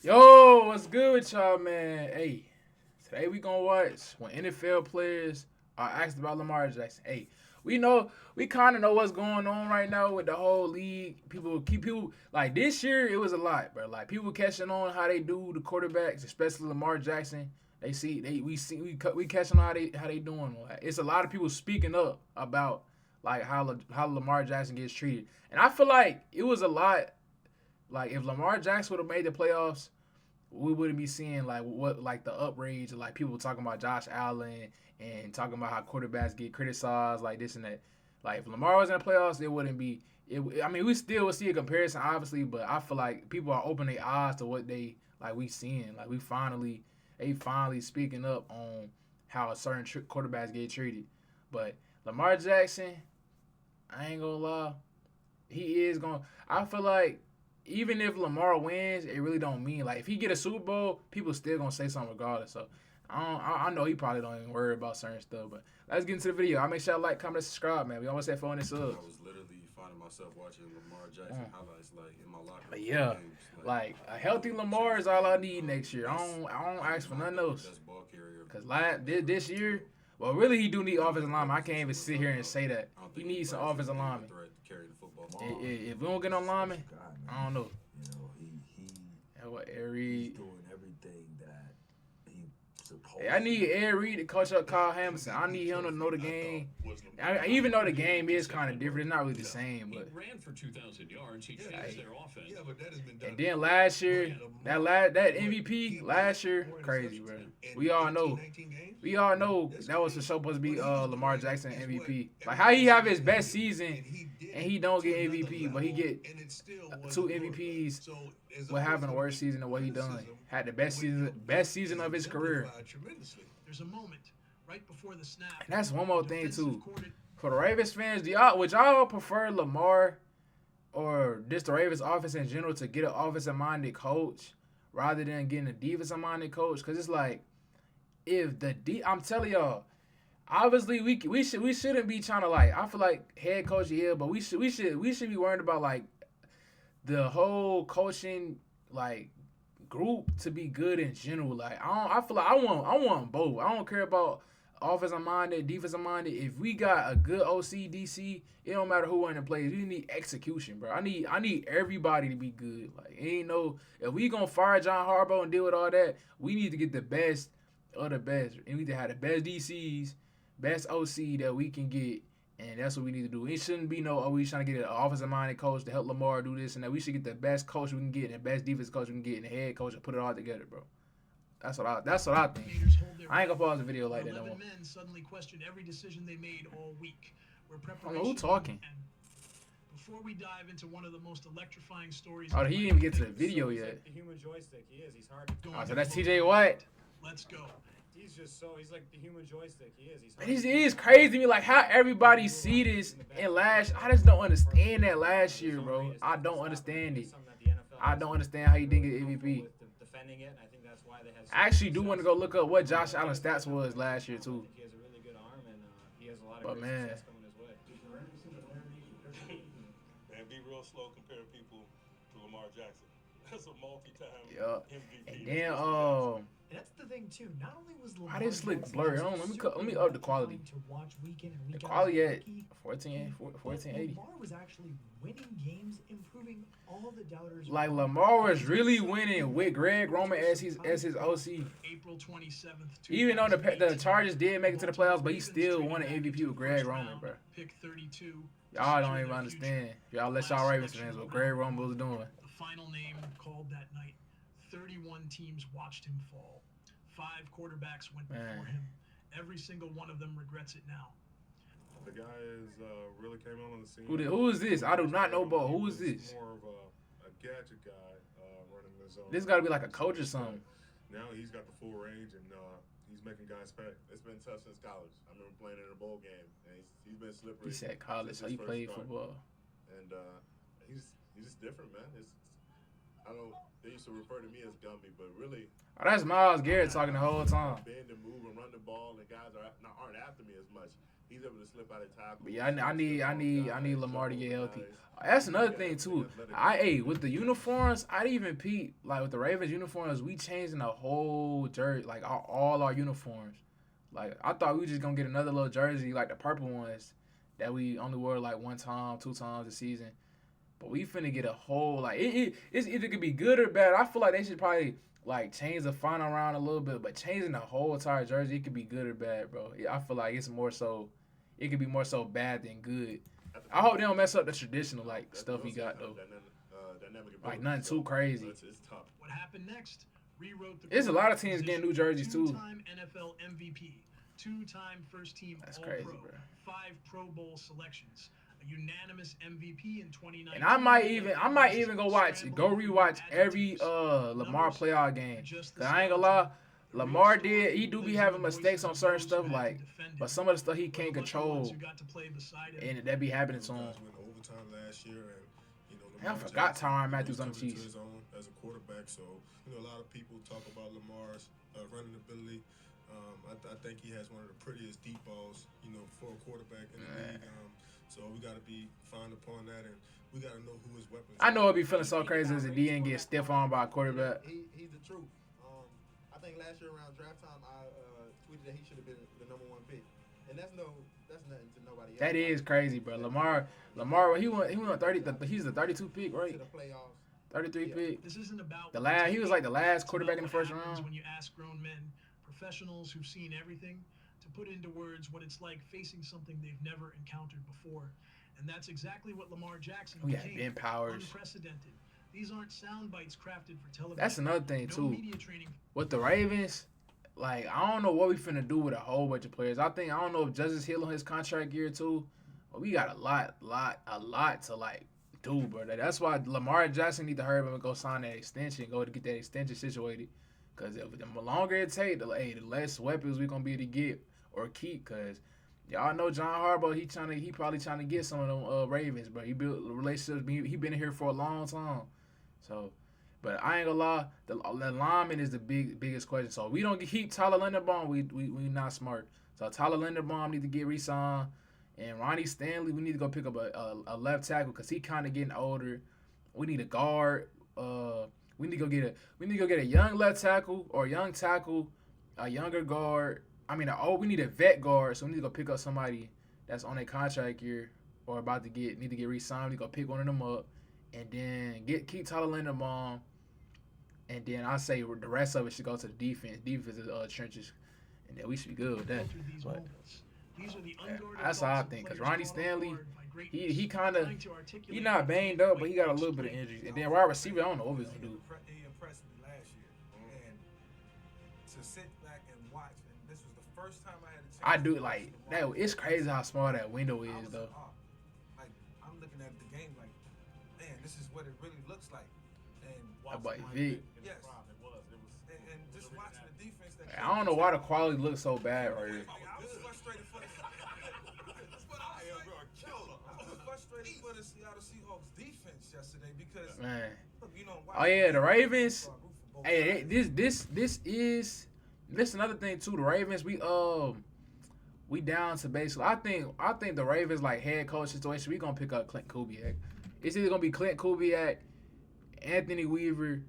Yo, what's good with y'all, man? Hey, today we gonna watch when NFL players are asked about Lamar Jackson. Hey, we kind of know what's going on right now with the whole league. People like this year. It was a lot, bro. Like people catching on how they do the quarterbacks, especially Lamar Jackson. We catching on how they doing. Like, it's a lot of people speaking up about like how Lamar Jackson gets treated, and I feel like it was a lot. Like if Lamar Jackson would have made the playoffs, we wouldn't be seeing like what like the outrage of like people talking about Josh Allen and talking about how quarterbacks get criticized like this and that. Like if Lamar was in the playoffs, it wouldn't be. I mean, we still would see a comparison, obviously, but I feel like people are opening their eyes to what they like we seeing. Like they finally speaking up on how a certain quarterbacks get treated. But Lamar Jackson, I ain't gonna lie, he is going. I feel like even if Lamar wins, it really don't mean like if he get a Super Bowl, people still gonna say something regardless. So I know he probably don't even worry about certain stuff. But let's get into the video. I make sure I like, comment, and subscribe, man. We almost at 400 subs. I was literally finding myself watching Lamar Jackson highlights like in my locker But room yeah, games. like a healthy Lamar is all I need next year. I don't ask for nothing else. Best ball carrier. Cause this year, well, really he do need offensive lineman. I can't even sit here and say that he needs some offensive lineman. Carry the football. If we don't get no lineman, I don't know. You know, he What he's Reed? doing everything that he supposed. Hey, I need Ed Reed to coach up Kyle Hamilton. I need him to know the game. Even though the game is kind of different, it's not really the same. But he ran for 2,000 yards. He changed their offense. Yeah, but that has been done. and then last year, that MVP last year, crazy, bro. We all know that was for sure supposed to be Lamar Jackson MVP. Like how he have his best season and he don't get MVP, but he get two MVPs with having a worse season than what he done. Had the best season of his career. There's a moment right before the snap. And that's one more thing too. For the Ravens fans, would y'all prefer Lamar or just the Ravens offense in general to get an offensive minded coach rather than getting a defensive minded coach? Because it's like if I'm telling y'all, obviously we shouldn't be trying to like. I feel like head coach, yeah, but we should be worried about like the whole coaching like group to be good in general. Like I feel like I want both. I don't care about offensive minded, defensive minded. If we got a good OC, DC, it don't matter who in the plays. We need execution, bro. I need everybody to be good. Like ain't no if we gonna fire John Harbaugh and deal with all that, we need to get the best of the best. And we need to have the best DCs, best OC that we can get. And that's what we need to do. It shouldn't be we trying to get an offensive-minded coach to help Lamar do this and that. We should get the best coach we can get and the best defense coach we can get and the head coach and put it all together, bro. That's what I think. I ain't gonna pause the video like that no more. Men suddenly questioned every decision they made all week. I don't know who talking. Before we dive into one of the most electrifying stories. Oh, he didn't even get to the video yet. Like the human joystick. He's hard to so that's TJ Watt. Let's go. He's like the human joystick. It is crazy to me, like how everybody see this in I just don't understand that last year, bro. I don't understand it. I don't understand how you didn't get MVP. I actually do want to go look up what Josh Allen's stats was last year too. He has a really good arm and he has a lot of But man, success coming his way. And be real slow comparing people to Lamar Jackson. That's a multi-time MVP. And then And that's the thing too. Not only was why this look blurry? Let me up the quality. The quality at 1480. Lamar was actually winning games, improving all the doubters. Like Lamar was really winning with Greg Roman as his OC. April 27th. Even though the Chargers did make it to the playoffs, but he still won an MVP with Greg Roman, bro. Pick 32. Y'all don't even understand. Y'all let y'all Ravens fans what Greg Roman was doing. The final name called that night. 31 teams watched him fall. 5 quarterbacks went before him. Every single one of them regrets it now. The guy is really came on the scene. Who is this? I do not know ball. Who is this? More of a gadget guy running the zone. This got to be like a coach or something. Now he's got the full range and he's making guys pay. It's been tough since college. I remember playing in a bowl game, and he's been slippery. He said college, so he played football. And he's just different, man. They used to refer to me as Gumby, but really. Oh, that's Myles Garrett talking the whole time. Bend and move and run the ball, and guys aren't after me as much. he's able to slip out of tackles. But yeah, I need Lamar to get healthy. That's another thing too. With the uniforms, I didn't even peep like with the Ravens uniforms. We changing the whole jersey, like all our uniforms. Like I thought we were just gonna get another little jersey like the purple ones that we only wore like 1 time, 2 times a season. But we finna get a whole like it's either could be good or bad. I feel like they should probably like change the font around a little bit, but changing the whole entire jersey, it could be good or bad, bro. I feel like it's more so, it could be more so bad than good. I hope they don't mess up the traditional like stuff we got though. Like nothing too crazy. It's tough. What happened next? Rewrote the There's a lot of teams getting new jerseys too. 2-time NFL MVP, 2-time first team That's All crazy, Pro, bro. 5 Pro Bowl selections, a unanimous MVP in 2019. And I might even go rewatch every Lamar playoff game. Cause I ain't gonna lie, Lamar he do be having mistakes on certain stuff like, but some of the stuff he can't control, and that be happening to him. Went overtime last year, and I forgot Tyrann Matthews on the coming to Chiefs. his own as a quarterback. So a lot of people talk about Lamar's running ability. I think he has one of the prettiest deep balls, for a quarterback in the league. So we got to be fine upon that, and we got to know who his weapons I know it'd be feeling so crazy as a DN get stiff armed by a quarterback. He's the truth. I think last year around draft time, I tweeted that he should have been the number 1 pick, and that's nothing to nobody else. That is crazy, bro. Lamar, he went 30. He's the 32 pick, right? To the playoffs. 33 pick. This isn't about He was like the last quarterback in the first round. When you ask grown men, professionals who've seen everything, to put into words what it's like facing something they've never encountered before. And that's exactly what Lamar Jackson became. Ben Powers. Unprecedented. These aren't sound bites crafted for television. That's another thing No too. media training. With the Ravens, like I don't know what we finna do with a whole bunch of players. I don't know if Justice Hill on his contract year too, but we got a lot to like do, bro. That's why Lamar Jackson need to hurry up and go sign that extension, go to get that extension situated. Cause the longer it take, the less weapons we gonna be able to get or keep. Cause y'all know John Harbaugh, he probably trying to get some of them Ravens, bro. He built relationships. He been here for a long time. So, but I ain't gonna lie, the lineman is the biggest question. So we don't keep Tyler Linderbaum, we not smart. So Tyler Linderbaum need to get re-signed, and Ronnie Stanley, we need to go pick up a left tackle because he kind of getting older. We need a guard. We need to go get a young left tackle or a young tackle, a younger guard. We need a vet guard, so we need to go pick up somebody that's on a contract year or need to get re-signed. We need to go pick one of them up, and then keep Tyler Linderbaum, and then I say the rest of it should go to the defense. Defense is trenches, and then we should be good with that. But that's how I think. Cause Ronnie Stanley, he not banged up, but he got a little bit of injuries. And then wide receiver, I don't know what he's gonna do. He impressed me last year, and to sit back and watch, and this was the first time I had a chance. I do like that. It's crazy how small that window is, though. Like I'm looking at the game, like, man, this is what it really looks like. And That boy Vic. yes, and just watching the defense. I don't know why the quality looks so bad right here. I was frustrated for the. I was frustrated for the Seattle Seahawks defense yesterday because Man. Look, Oh yeah, the Ravens. Hey, this is another thing too. The Ravens, we down to basically. I think the Ravens like head coach situation. We gonna pick up Clint Kubiak. It's either gonna be Clint Kubiak, Anthony Weaver.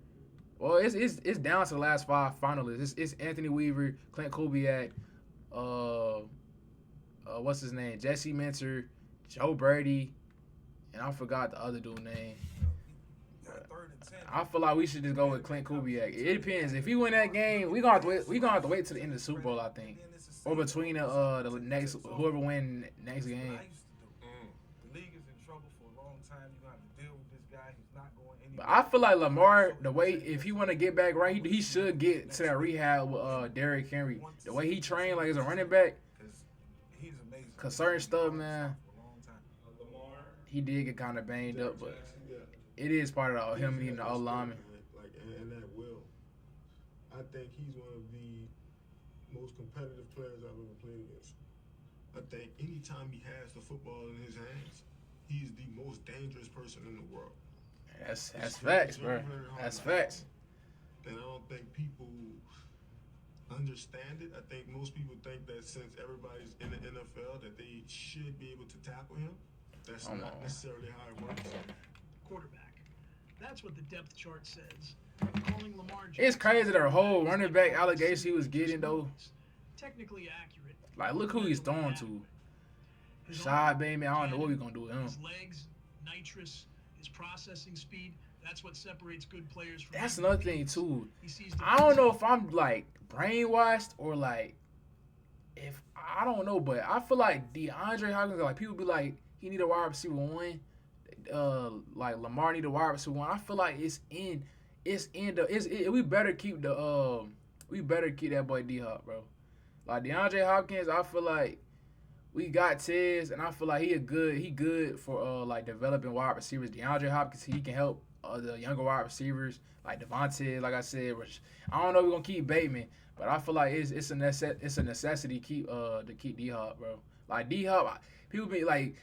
Well, it's down to the last 5 finalists. It's Anthony Weaver, Clint Kubiak, what's his name? Jesse Minter, Joe Brady, and I forgot the other dude's name. I feel like we should just go with Clint Kubiak. It depends. If he win that game, we gonna have to wait till the end of the Super Bowl, I think, or between the next whoever win next game. The league is in trouble for a long time. You're gonna have to deal with this guy. He's not going anywhere. But I feel like Lamar, the way if he want to get back right, he should get to that rehab with Derrick Henry. The way he trained like as a running back, He's amazing. cause certain stuff, man, he did get kind of banged up, but it is part of him needing the old lineman. Like, and that will. I think he's one of the most competitive players I've ever played against. I think anytime he has the football in his hands, he's the most dangerous person in the world. That's facts, bro. That's facts. And I don't think people understand it. I think most people think that since everybody's in the NFL that they should be able to tackle him. That's not necessarily how it works. Quarterback. That's what the depth chart says. Calling Lamar Jackson, It's crazy the whole running back allegation he was getting though. Technically accurate. Like, look who he's throwing to. Shad, baby, I don't know what we're gonna do with him. His legs, nitrous, his processing speed. That's what separates good players from. That's another thing too. I don't know if I'm like brainwashed or like if I don't know, but I feel like DeAndre Hopkins, like people be like he need a wide receiver one, like Lamar need a wide receiver one. I feel like we better keep that boy D Hop, bro. Like DeAndre Hopkins, I feel like we got Tiz, and I feel like he good for like developing wide receivers. DeAndre Hopkins, he can help the younger wide receivers like Devontae, like I said. Which I don't know if we're gonna keep Bateman, but I feel like it's a necessity to keep D Hop, bro. Like D Hop, people be like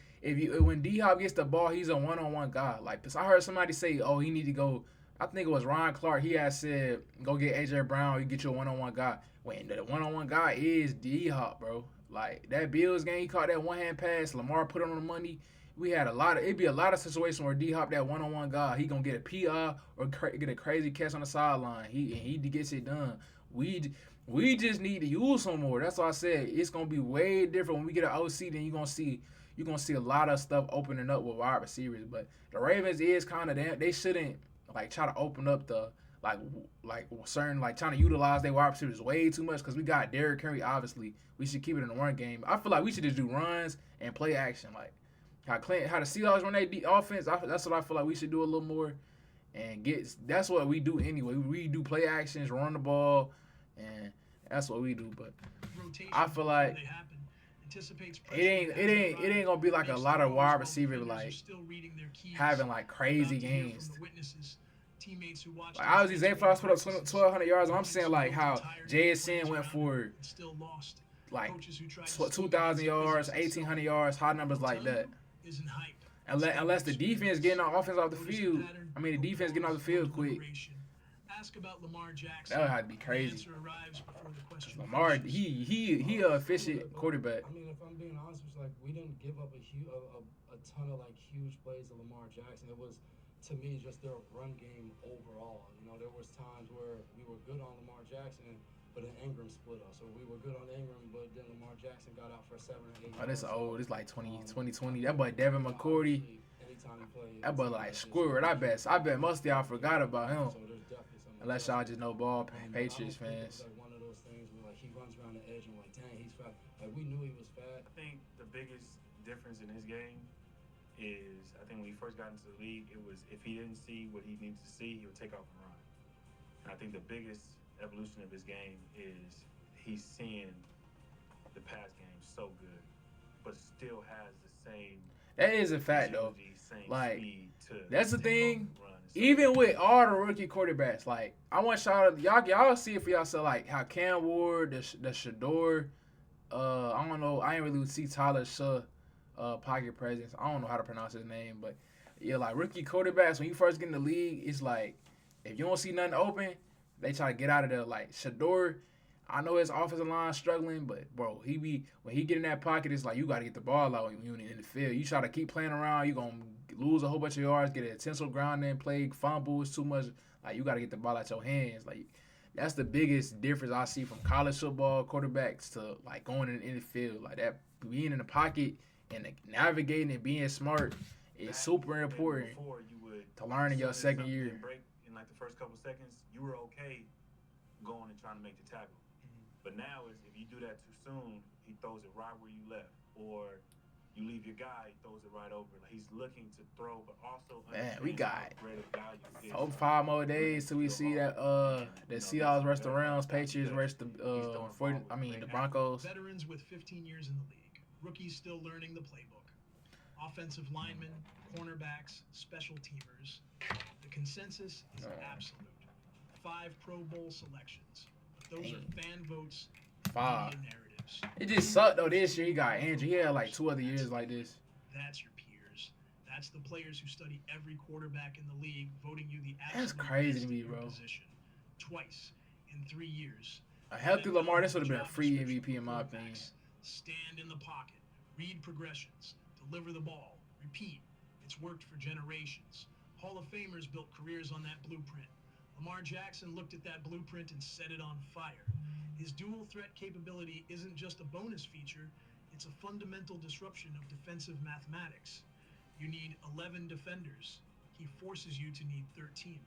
when D Hop gets the ball, he's a one-on-one guy. Like, cause I heard somebody say, oh, he need to go. I think it was Ryan Clark. He had said, go get AJ Brown. You get you a one-on-one guy. When the one-on-one guy is D Hop, bro. Like that Bills game, he caught that one-hand pass. Lamar put on the money. We had it'd be a lot of situations where D Hop, that one-on-one guy, he gonna get a PR or get a crazy catch on the sideline. He gets it done. We just need to use him more. That's why I said it's gonna be way different when we get an OC. Then you're gonna see a lot of stuff opening up with wide receivers. But the Ravens is kind of they shouldn't like try to open up the like certain like trying to utilize their wide receivers way too much because we got Derrick Henry. Obviously, we should keep it in the run game. I feel like we should just do runs and play action like. How the Seahawks run their offense, that's what I feel like we should do a little more. And that's what we do anyway. We do play actions, run the ball, and that's what we do. But I feel like it ain't gonna be like a lot of wide receivers like having like crazy games. Like obviously Zay Flowers put up 1,200 yards, and I'm saying like how JSN went for like 2,000 yards, 1,800 yards, high numbers like that. Unless the defense getting our offense off the field, the defense getting off the field quick. That would have to be crazy. Lamar, he a efficient quarterback. I mean, if I'm being honest, it's like we didn't give up a ton of like huge plays to Lamar Jackson. It was, to me, just their run game overall. You know, there was times where we were good on Lamar Jackson, but then Ingram split us. So we were good on Ingram, but then Lamar Jackson got out for 7 or 8. Oh, this old. It's like 2020. That boy Devin McCourty. That boy like Squidward. I bet most of y'all forgot about him. Unless y'all just know ball Patriots fans. Like one of those things where like he runs around the edge and like, dang, he's fat. Like we knew he was fat. I think the biggest difference in his game is I think when he first got into the league, it was if he didn't see what he needed to see, he would take off and run. And I think the biggest evolution of his game is he's seeing the pass game so good, but still has the same. That is a fact though. Like that's the thing. Even with all the rookie quarterbacks, like I want y'all see it for yourself. Like how Cam Ward, the Shador, I don't know. I ain't really see Tyler pocket presence. I don't know how to pronounce his name, but yeah, like rookie quarterbacks when you first get in the league, it's like if you don't see nothing open, they try to get out of there. Like Shador, I know his offensive line struggling, but bro, when he get in that pocket, it's like you got to get the ball out when you're in the field. You try to keep playing around, you gonna lose a whole bunch of yards, get an intentional grounding, play fumbles too much. Like you got to get the ball out your hands. Like that's the biggest difference I see from college football quarterbacks to like going in the field. Like that being in the pocket and navigating and being smart is super important to learn in your second year. Break in like the first couple seconds, you were okay going and trying to make the tackle. But now is if you do that too soon, he throws it right where you left, or you leave your guy, he throws it right over. Like he's looking to throw, but also we got 5 more days till we see that the Seahawks versus the Rams, Patriots versus the Broncos. Veterans with 15 years in the league, rookies still learning the playbook. Offensive linemen, cornerbacks, special teamers. The consensus is absolute. 5 Pro Bowl selections. Those are fan votes, 5. media narratives. It just sucked though this year. He got Andrew. He had like 2 other years like this. That's your peers. That's the players who study every quarterback in the league, voting you the That's absolute crazy best to me, in your bro. position. Twice in 3 years. A healthy Lamar, this would have been a free MVP in my opinion. Stand in the pocket, read progressions, deliver the ball, repeat. It's worked for generations. Hall of Famers built careers on that blueprint. Lamar Jackson looked at that blueprint and set it on fire. His dual threat capability isn't just a bonus feature, it's a fundamental disruption of defensive mathematics. You need 11 defenders. He forces you to need 13.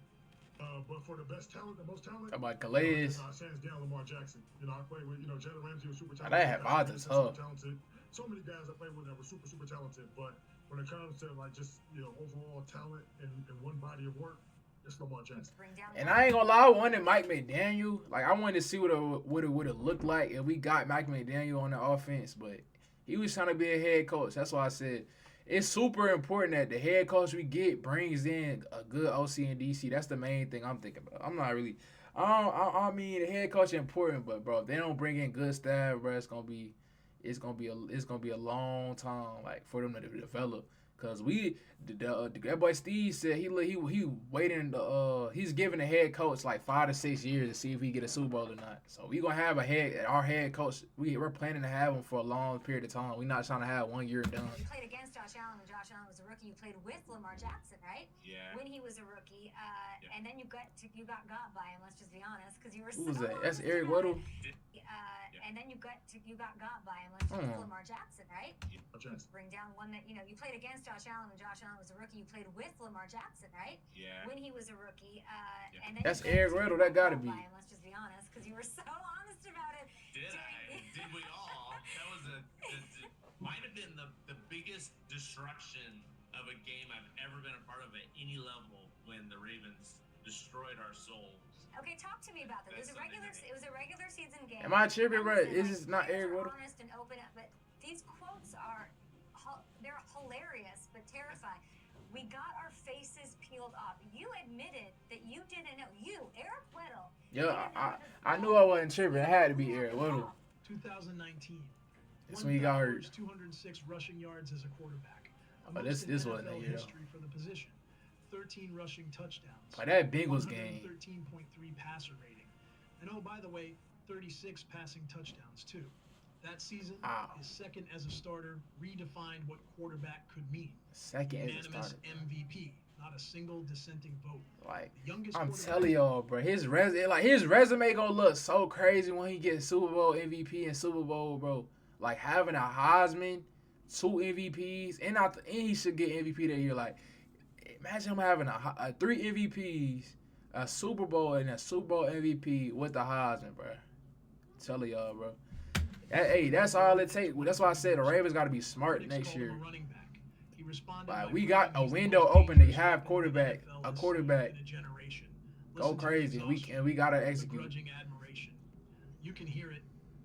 But for the best talent, the most talent, How about Calais? hands down Lamar Jackson. You know, I played with, Jalen Ramsey was super Now, talented. they have odds as hell. Talented. So many guys I played with that were super, super talented. But when it comes to like just overall talent and one body of work, it's Lamar Jackson. And I ain't gonna lie, I wanted Mike McDaniel. Like I wanted to see what it would have looked like if we got Mike McDaniel on the offense, but he was trying to be a head coach. That's why I said it's super important that the head coach we get brings in a good OC and DC. That's the main thing I'm thinking about. I'm not really. I mean, the head coach is important, but bro, if they don't bring in good staff, bro, it's gonna be a long time like for them to develop. Cause that boy Steve said he waiting he's giving the head coach like 5 to 6 years to see if he get a Super Bowl or not. So we gonna have our head coach. We're planning to have him for a long period of time. We're not trying to have 1 year done. You played against Josh Allen when Josh Allen was a rookie. You played with Lamar Jackson, right? Yeah. When he was a rookie, and then you got by him. Let's just be honest, because you were. Who was that? That's Eric Weddle. And then you got by him. Let's just Lamar Jackson, right? Jackson. Bring down one that you played against Josh Allen when Josh Allen was a rookie. You played with Lamar Jackson, right? Yeah. When he was a rookie, and then that's Eric Weddle. That gotta be. Let's just be honest, because you were so honest about it. Did we all? That was might have been the biggest destruction of a game I've ever been a part of at any level when the Ravens destroyed our souls. Okay, talk to me about that. It was a regular season game. Am I tripping, bro? Is this not Eric Weddle? Honest and open, but these quotes they're hilarious but terrifying. We got our faces peeled off. You admitted that you didn't know. You, Eric Weddle. Yeah, I knew I wasn't tripping. It had to be Eric Weddle. 2019. That's when he got hurt. 206 rushing yards as a quarterback. Oh, this wasn't that year. History for the position. 13 rushing touchdowns. By that Bengals game. 13.3 passer rating. And oh, by the way, 36 passing touchdowns too. That season, his second as a starter redefined what quarterback could mean. Second as a starter. MVP, not a single dissenting vote. Like I'm telling y'all, bro, his resume gonna look so crazy when he gets Super Bowl MVP and Super Bowl, bro. Like having a Heisman, 2 MVPs, and he should get MVP that year. Like imagine him having a 3 MVPs, a Super Bowl, and a Super Bowl MVP with the Heisman, bro. I'm telling y'all, bro. Hey, that's all it takes. That's why I said the Ravens got to be smart next year. Like we got a window open to have a quarterback go crazy, and we got to execute. You can hear it.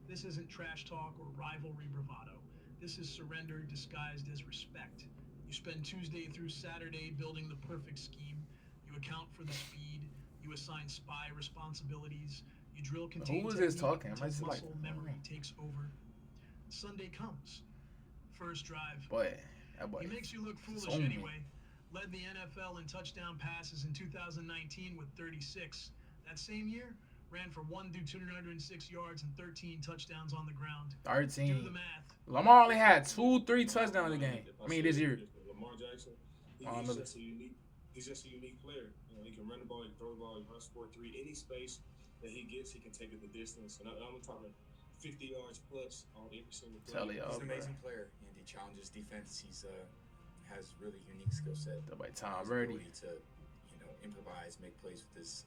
This isn't trash talk or rivalry bravado. This is surrender disguised as respect. You spend Tuesday through Saturday building the perfect scheme. You account for the speed. You assign spy responsibilities. You drill contain. Who was this talking? Muscle memory takes over. Sunday comes. First drive. Boy, he makes you look foolish anyway. Led the NFL in touchdown passes in 2019 with 36. That same year, ran for 206 yards and 13 touchdowns on the ground. 13. Do the math. Lamar only had 2-3 touchdowns a game. I mean, this year. Lamar Jackson, he's just a unique player. He can run the ball, he can throw the ball, he can run, score 3. Any space that he gets, he can take it the distance. And I'm talking 50 yards plus on every single play. He's an amazing player, and he challenges defense. He's has really unique skill set. By Tom Brady. Ability to improvise, make plays with his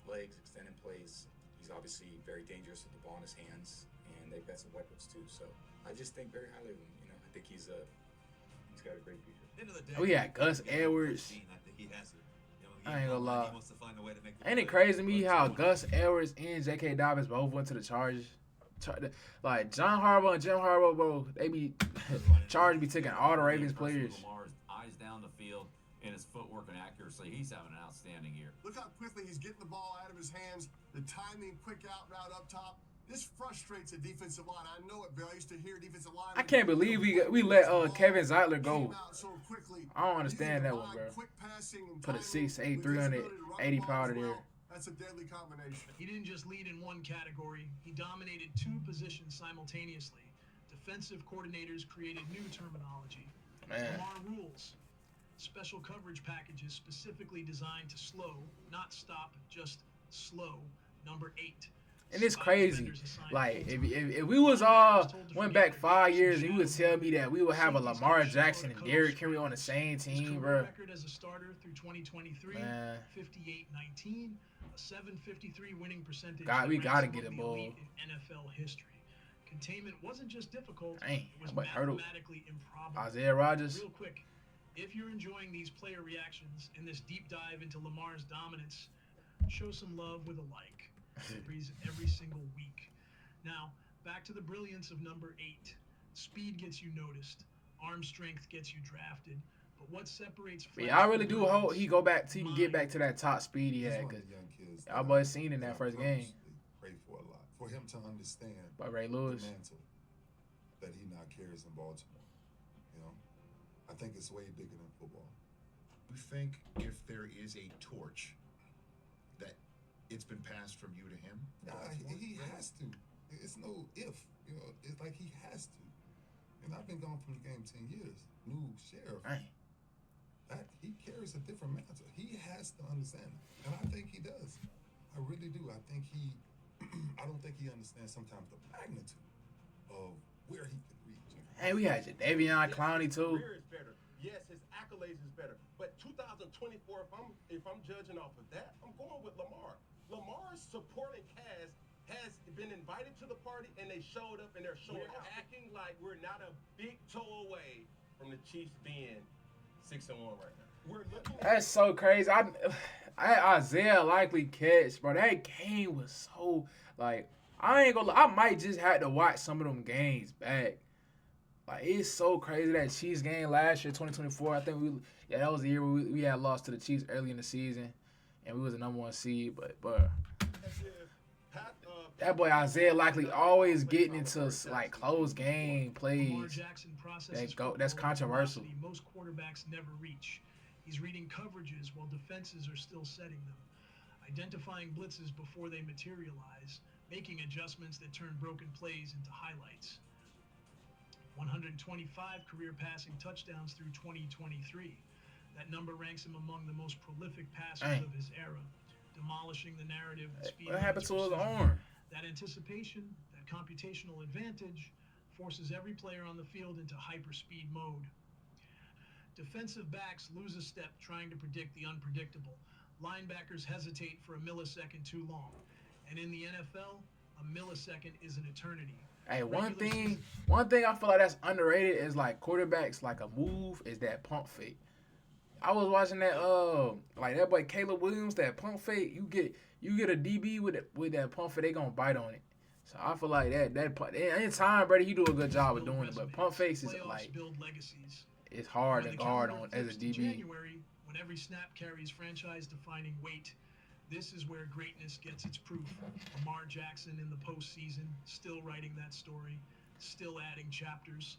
legs, extended plays. He's obviously very dangerous with the ball in his hands, and they've got some weapons too. So I just think very highly of him. I think he's got a great future. We had Gus Edwards. I ain't gonna lie. Ain't it crazy to me how Gus Edwards and J.K. Dobbins both went to the Chargers? Like John Harbaugh and Jim Harbaugh, bro, they be Chargers be taking all the Ravens players. Lamar's eyes down the field and his footwork and accuracy. He's having an outstanding year. Look how quickly he's getting the ball out of his hands. The timing, quick out route up top. This frustrates a defensive line. I know it, Bill. I used to hear defensive line. I can't believe we let Kevin Zeitler go. I don't understand that one, bro. Put a 6'8", 380 pounder there. That's a deadly combination. He didn't just lead in one category, he dominated 2 positions simultaneously. Defensive coordinators created new terminology. Lamar rules. Special coverage packages specifically designed to slow, not stop, just slow. Number 8. And it's crazy. Like, if we was all went back 5 years, and you would tell me that we would have a Lamar Jackson and Derrick Henry on the same team, bro. Record as a starter through 2023, 58-19, a 753 winning percentage. We gotta get a ball. In NFL history. Containment wasn't just difficult, Dang, it was mathematically improbable. Isaiah Rodgers. Real quick, if you're enjoying these player reactions and this deep dive into Lamar's dominance, show some love with a like. Every single week. Now, back to the brilliance of number 8. Speed gets you noticed. Arm strength gets you drafted. But what separates... Yeah, I really do hope he can get back to that top speed he had. Because y'all boys seen in that first game. Pray for a lot. For him to understand by Ray Lewis. The mantle that he now carries in Baltimore. You know? I think it's way bigger than football. You think if there is a torch that it's been passed from you to him? He has to. It's no if. You know, it's like he has to. And I've been gone from the game 10 years. New sheriff. That he carries a different mantle. He has to understand it. And I think he does. I really do. I think he I don't think he understands sometimes the magnitude of where he could reach. Hey, we had Jadeveon Clowney too. His career is better. Yes, his accolades is better. But 2024, if I'm judging off of that, I'm going with Lamar. Lamar's supporting cast has been invited to the party, and they showed up, and they're showing up. Acting like we're not a big toe away from the Chiefs being 6-1 right now. We're looking at That's so crazy. I Isaiah Likely catch, bro. That game was so, like, I ain't gonna lie, I might just have to watch some of them games back. Like, it's so crazy. That Chiefs game last year, 2024, I think that was the year where we had lost to the Chiefs early in the season, and we was the number 1 seed. But that boy Isaiah Likely always getting into like close game plays. That's controversial. Most quarterbacks never reach. He's reading coverages while defenses are still setting them, identifying blitzes before they materialize, making adjustments that turn broken plays into highlights. 125 career passing touchdowns through 2023. That number ranks him among the most prolific passers of his era, demolishing the narrative that speed. What happened to his arm? That anticipation, that computational advantage, forces every player on the field into hyperspeed mode. Defensive backs lose a step trying to predict the unpredictable. Linebackers hesitate for a millisecond too long. And in the NFL, a millisecond is an eternity. Hey, one thing I feel like that's underrated is like quarterbacks, like a move is that pump fake. I was watching that like that boy Caleb Williams, that pump fake. You get a DB with that pump fake, they gonna bite on it. So I feel like that in time, Brady, you do a good job of doing it. But pump fakes is like it's hard to guard on as a DB. January, when every snap carries franchise-defining weight, this is where greatness gets its proof. Lamar Jackson in the postseason, still writing that story, still adding chapters.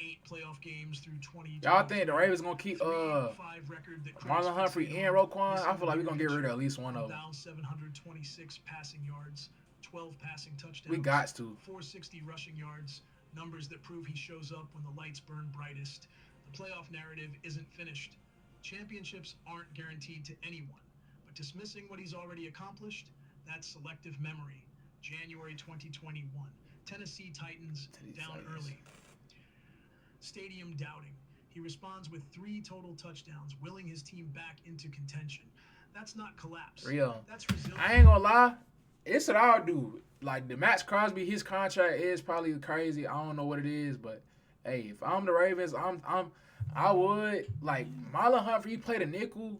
8 playoff games through 20. Y'all think the Ravens gonna keep Marlon Humphrey and Roquan? I feel like we're gonna get rid of at least one of them. 726 passing yards, 12 passing touchdowns. We got to. 460 rushing yards, numbers that prove he shows up when the lights burn brightest. The playoff narrative isn't finished. Championships aren't guaranteed to anyone, but dismissing what he's already accomplished, that's selective memory. January 2021. Tennessee Titans down early. Stadium doubting. He responds with 3 total touchdowns, willing his team back into contention. That's not collapse. Real. That's resilience. I ain't gonna lie. It's what I'll do. Like the Max Crosby, his contract is probably crazy. I don't know what it is, but hey, if I'm the Ravens, I would like Marlon Humphrey. He played a nickel.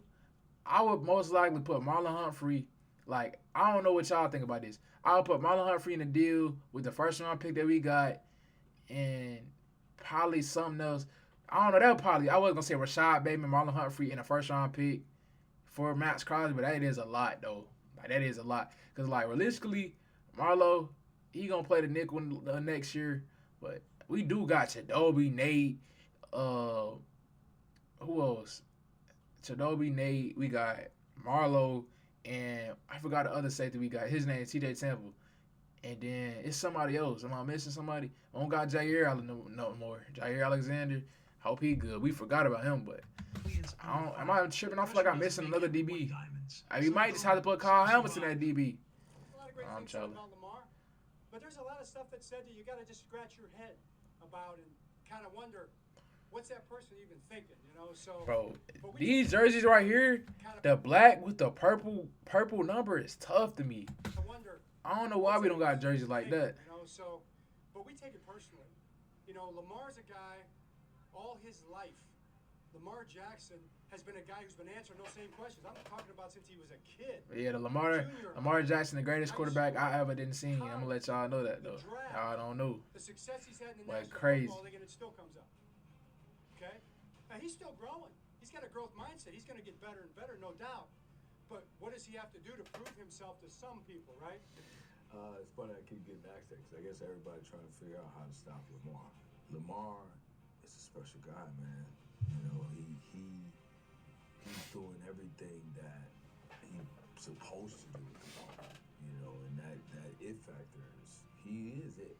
I would most likely put Marlon Humphrey. Like I don't know what y'all think about this. I would put Marlon Humphrey in the deal with the first round pick that we got, and probably something else. I don't know. That probably I was gonna say Rashad Bateman, Marlon Humphrey in a first round pick for Max Crosby, but that is a lot though. Like that is a lot because like realistically, Marlo he gonna play the nickel next year, but we do got Chidobe, Nate, who else? Chidobe, Nate. We got Marlo and I forgot the other safety we got. His name is T.J. Temple. And then it's somebody else. Am I missing somebody? I don't got Jair no more. Jair Alexander. Hope he good. We forgot about him, but I don't. Am I tripping? I feel like I'm missing another DB. We might just have to put Kyle Hamilton at DB. A lot of great things said about Lamar, but there's a lot of stuff that said that you got to just scratch your head about and kind of wonder what's that person even thinking, you know? So, bro, these jerseys right here, the black with the purple number is tough to me. I don't know why we don't got jerseys like that. You know, so, but we take it personally. You know, Lamar's a guy all his life. Lamar Jackson has been a guy who's been answering those same questions. I'm talking about since he was a kid. Yeah, Lamar Jackson, the greatest quarterback I ever didn't see. I'm gonna let y'all know that though. Y'all don't know. The success he's had in the like National crazy. Football League, and it still comes up. Okay, now he's still growing. He's got a growth mindset. He's going to get better and better, no doubt. But what does he have to do to prove himself to some people, right? It's funny I keep getting asked that because I guess everybody trying to figure out how to stop Lamar. Lamar is a special guy, man. You know, he's doing everything that he's supposed to do with the ball. You know, and that it factor is he is it.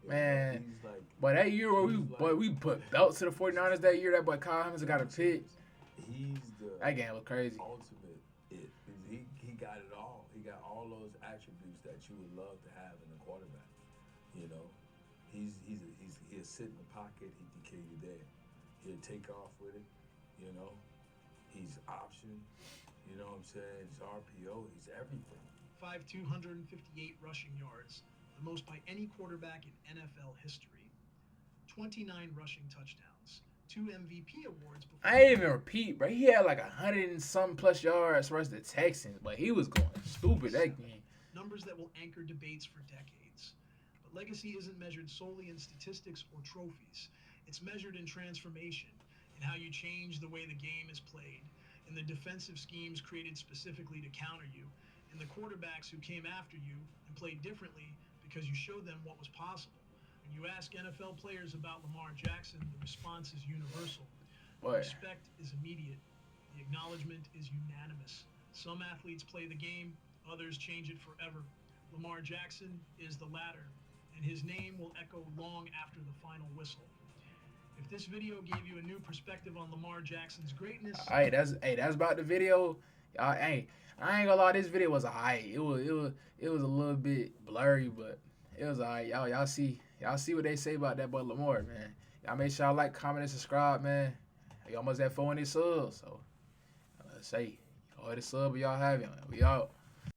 Man, he's like, but that year where we put belts to the 49ers that year, that boy Kyle Hamilton got a pick. He's the that game was crazy. Ultimate it. He got it all. He got all those attributes that you would love to have in a quarterback. You know, he'll sit in the pocket. He can kill you there. He'll take off with it. You know, he's option. You know what I'm saying? He's RPO. He's everything. 5'2", 158 rushing yards, the most by any quarterback in NFL history. 29 rushing touchdowns, 2 MVP awards. I ain't even repeat, bro. He had like 100 and something plus yards versus the Texans, but he was going stupid that game. Numbers that will anchor debates for decades. But legacy isn't measured solely in statistics or trophies. It's measured in transformation, in how you change the way the game is played, in the defensive schemes created specifically to counter you, in the quarterbacks who came after you and played differently because you showed them what was possible. When you ask NFL players about Lamar Jackson, the response is universal. The respect is immediate. The acknowledgement is unanimous. Some athletes play the game, others change it forever. Lamar Jackson is the latter, and his name will echo long after the final whistle. If this video gave you a new perspective on Lamar Jackson's greatness, that's about the video. I ain't gonna lie, this video was alright. It was a little bit blurry, but it was alright. Y'all see what they say about that boy Lamar, man. Y'all make sure y'all like, comment, and subscribe, man. We almost at 400 subs, so let's say go ahead and sub if y'all have it. We out.